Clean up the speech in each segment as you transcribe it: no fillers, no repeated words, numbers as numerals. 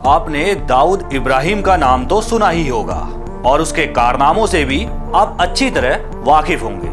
आपने दाऊद इब्राहिम का नाम तो सुना ही होगा और उसके कारनामों से भी आप अच्छी तरह वाकिफ होंगे।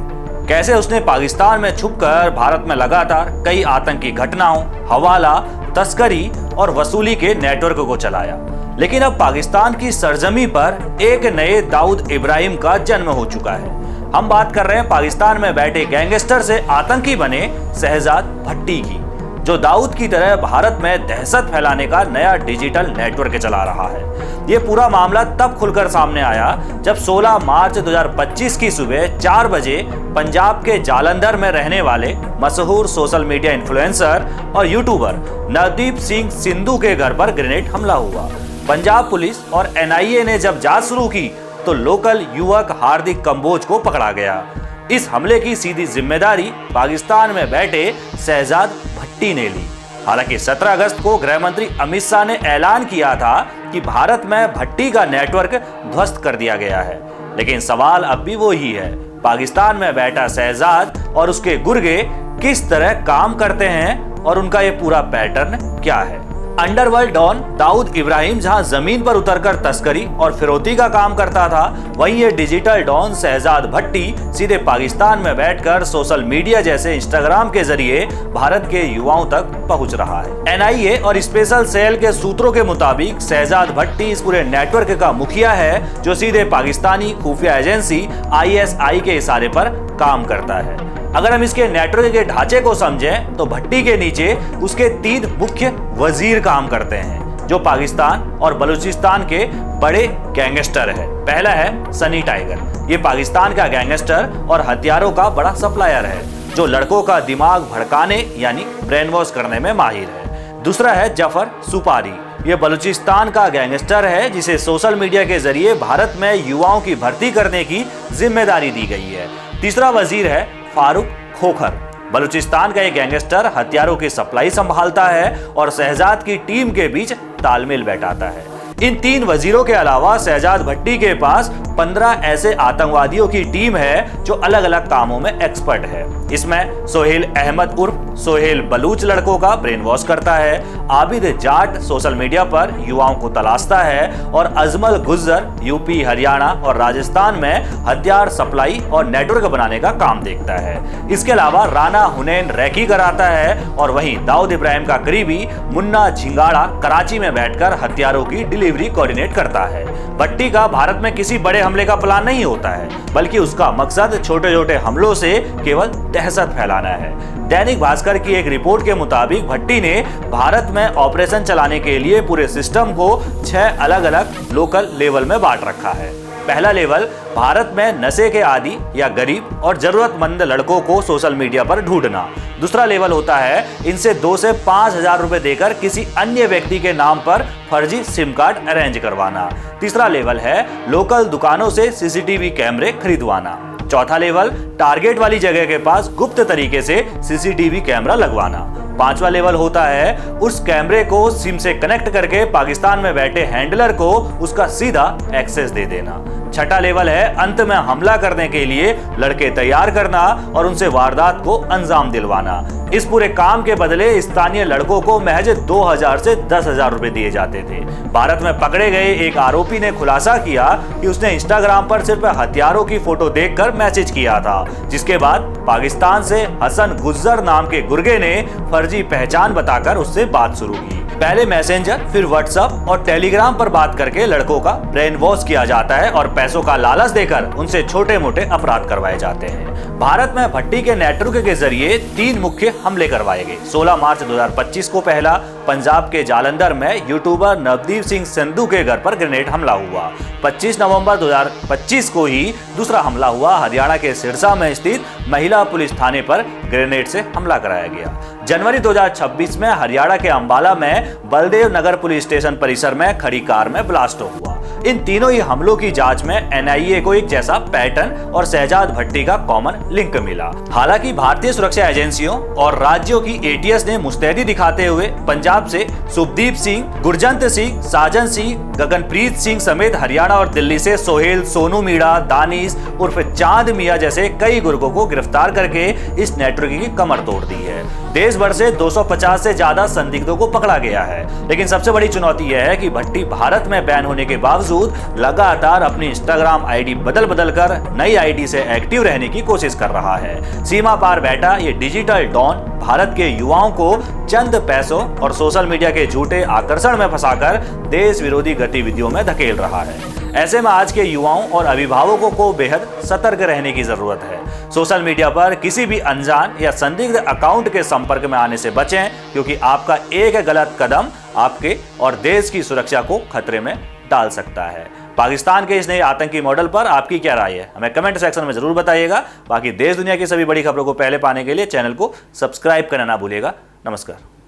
कैसे उसने पाकिस्तान में छुपकर भारत में लगातार कई आतंकी घटनाओं, हवाला, तस्करी और वसूली के नेटवर्क को चलाया। लेकिन अब पाकिस्तान की सरजमी पर एक नए दाऊद इब्राहिम का जन्म हो चुका है। हम बात कर रहे हैं पाकिस्तान में बैठे गैंगस्टर से आतंकी बने शहजाद भट्टी की, जो दाऊद की तरह भारत में दहशत फैलाने का नया डिजिटल नेटवर्क चला रहा है। ये पूरा मामला तब खुलकर सामने आया जब 16 मार्च 2025 की सुबह 4 बजे पंजाब के जालंधर में रहने वाले मशहूर सोशल मीडिया इन्फ्लुएंसर और यूट्यूबर नवदीप सिंह सिंधु के घर पर ग्रेनेड हमला हुआ। पंजाब पुलिस और NIA ने जब जांच शुरू की तो लोकल युवक हार्दिक कंबोज को पकड़ा गया। इस हमले की सीधी जिम्मेदारी पाकिस्तान में बैठे शहजाद भट्टी ने ली। हालांकि 17 अगस्त को गृह मंत्री अमित शाह ने ऐलान किया था कि भारत में भट्टी का नेटवर्क ध्वस्त कर दिया गया है। लेकिन सवाल अब भी वही है, पाकिस्तान में बैठा शहजाद और उसके गुर्गे किस तरह काम करते हैं और उनका ये पूरा पैटर्न क्या है। अंडरवर्ल्ड डॉन दाऊद इब्राहिम जहां जमीन पर उतरकर तस्करी और फिरौती का काम करता था, वहीं ये डिजिटल डॉन शहजाद भट्टी सीधे पाकिस्तान में बैठकर सोशल मीडिया जैसे इंस्टाग्राम के जरिए भारत के युवाओं तक पहुंच रहा है। NIA और स्पेशल सेल के सूत्रों के मुताबिक शहजाद भट्टी इस पूरे नेटवर्क का मुखिया है, जो सीधे पाकिस्तानी खुफिया एजेंसी ISI के इशारे पर काम करता है। अगर हम इसके नेटवर्क के ढांचे को समझें तो भट्टी के नीचे उसके 3 मुख्य वजीर काम करते हैं, जो पाकिस्तान और बलूचिस्तान के बड़े गैंगस्टर है। पहला है सनी टाइगर। ये पाकिस्तान का गैंगस्टर और हथियारों का बड़ा सप्लायर है, जो लड़कों का दिमाग भड़काने यानी ब्रेन वॉश करने में माहिर है। दूसरा है जफर सुपारी। ये बलूचिस्तान का गैंगस्टर है, जिसे सोशल मीडिया के जरिए भारत में युवाओं की भर्ती करने की जिम्मेदारी दी गई है। तीसरा वजीर है फारूक खोखर। बलूचिस्तान का एक गैंगस्टर हथियारों की सप्लाई संभालता है और शहजाद की टीम के बीच तालमेल बैठाता है। इन 3 वजीरों के अलावा शहजाद भट्टी के पास 15 ऐसे आतंकवादियों की टीम है जो अलग अलग कामों में एक्सपर्ट है। इसमें सोहेल अहमद उर्फ सोहेल बलूच लड़कों का ब्रेन वॉश करता है, आबिद जाट सोशल मीडिया पर युवाओं को तलाशता है और अजमल गुज्जर यूपी, हरियाणा और राजस्थान में हथियार सप्लाई और नेटवर्क बनाने का काम देखता है। इसके अलावा राना हुनैन रैकी कराता है और वहीं दाऊद इब्राहिम का करीबी मुन्ना झिंगाड़ा कराची में बैठकर हथियारों की डिलीवरी कोऑर्डिनेट करता है। भट्टी का भारत में किसी बड़े हमले का प्लान नहीं होता है, बल्कि उसका मकसद छोटे छोटे हमलों से केवल दहशत फैलाना है। दैनिक भास्कर की एक रिपोर्ट के मुताबिक भट्टी ने भारत में ऑपरेशन चलाने के लिए पूरे सिस्टम को 6 अलग अलग लोकल लेवल में बांट रखा है। पहला लेवल भारत में नशे के आदी या गरीब और जरूरतमंद लड़कों को सोशल मीडिया पर ढूंढना। दूसरा लेवल होता है इनसे 2 से 5 हजार रुपए देकर किसी अन्य व्यक्ति के नाम पर फर्जी सिम कार्ड अरेंज करवाना। तीसरा लेवल है लोकल दुकानों से CCTV कैमरे खरीदवाना। चौथा लेवल टारगेट वाली जगह के पास गुप्त तरीके से CCTV कैमरा लगवाना। पांचवा लेवल होता है उस कैमरे को सिम से कनेक्ट करके पाकिस्तान में बैठे हैंडलर को उसका सीधा एक्सेस दे देना। छठा लेवल है अंत में हमला करने के लिए लड़के तैयार करना और उनसे वारदात को अंजाम दिलवाना। इस पूरे काम के बदले स्थानीय लड़कों को महज 2000 से 10,000 रुपए दिए जाते थे। भारत में पकड़े गए एक आरोपी ने खुलासा किया कि उसने इंस्टाग्राम पर सिर्फ हथियारों की फोटो देखकर मैसेज किया था, जिसके बाद पाकिस्तान से हसन गुज्जर नाम के गुर्गे ने फर्जी पहचान बताकर उससे बात शुरू की। पहले मैसेंजर, फिर व्हाट्सएप और टेलीग्राम पर बात करके लड़कों का ब्रेन वॉश किया जाता है और पैसों का लालच देकर उनसे छोटे मोटे अपराध करवाए जाते हैं। भारत में भट्टी के नेटवर्क के जरिए 3 मुख्य हमले करवाए गए। 16 मार्च 2025 को पहला पंजाब के जालंधर में यूट्यूबर नवदीप सिंह सिंधु के घर पर ग्रेनेड हमला हुआ। 25 नवंबर 2025 को ही दूसरा हमला हुआ। हरियाणा के सिरसा में स्थित महिला पुलिस थाने पर ग्रेनेड से हमला कराया गया। जनवरी 2026 में हरियाणा के अंबाला में बलदेव नगर पुलिस स्टेशन परिसर में खड़ी कार में ब्लास्ट हुआ। इन तीनों ही हमलों की जांच में एनआईए को एक जैसा पैटर्न और शहजाद भट्टी का कॉमन लिंक मिला। हालांकि भारतीय सुरक्षा एजेंसियों और राज्यों की एटीएस ने मुस्तैदी दिखाते हुए पंजाब से शुभदीप सिंह, गुरजंत सिंह, साजन सिंह, गगनप्रीत सिंह समेत हरियाणा और दिल्ली से सोहेल, सोनू मीणा, दानिश उर्फ चांद मियां जैसे कई गुर्गों को गिरफ्तार करके इस नेटवर्क की कमर तोड़ दी है। देश भर से 250 से ज्यादा संदिग्धों को पकड़ा गया है। लेकिन सबसे बड़ी चुनौती यह है कि भट्टी भारत में बैन होने के बावजूद लगातार अपनी इंस्टाग्राम आईडी बदल कर नई आईडी से एक्टिव रहने की कोशिश कर रहा है। सीमा पार बैठा ये डिजिटल डॉन भारत के युवाओं को चंद पैसों और सोशल मीडिया के झूठे आकर्षण में फंसाकर देश विरोधी गतिविधियों में धकेल रहा है। ऐसे में आज के युवाओं और अभिभावकों को बेहद सतर्क रहने की जरूरत है। सोशल मीडिया पर किसी भी अनजान या संदिग्ध अकाउंट के संपर्क में आने से बचें, क्योंकि आपका एक गलत कदम आपके और देश की सुरक्षा को खतरे में डाल सकता है। पाकिस्तान के इस नए आतंकी मॉडल पर आपकी क्या राय है, हमें कमेंट सेक्शन में जरूर बताइएगा। बाकी देश दुनिया की सभी बड़ी खबरों को पहले पाने के लिए चैनल को सब्सक्राइब करना ना भूलिएगा। नमस्कार।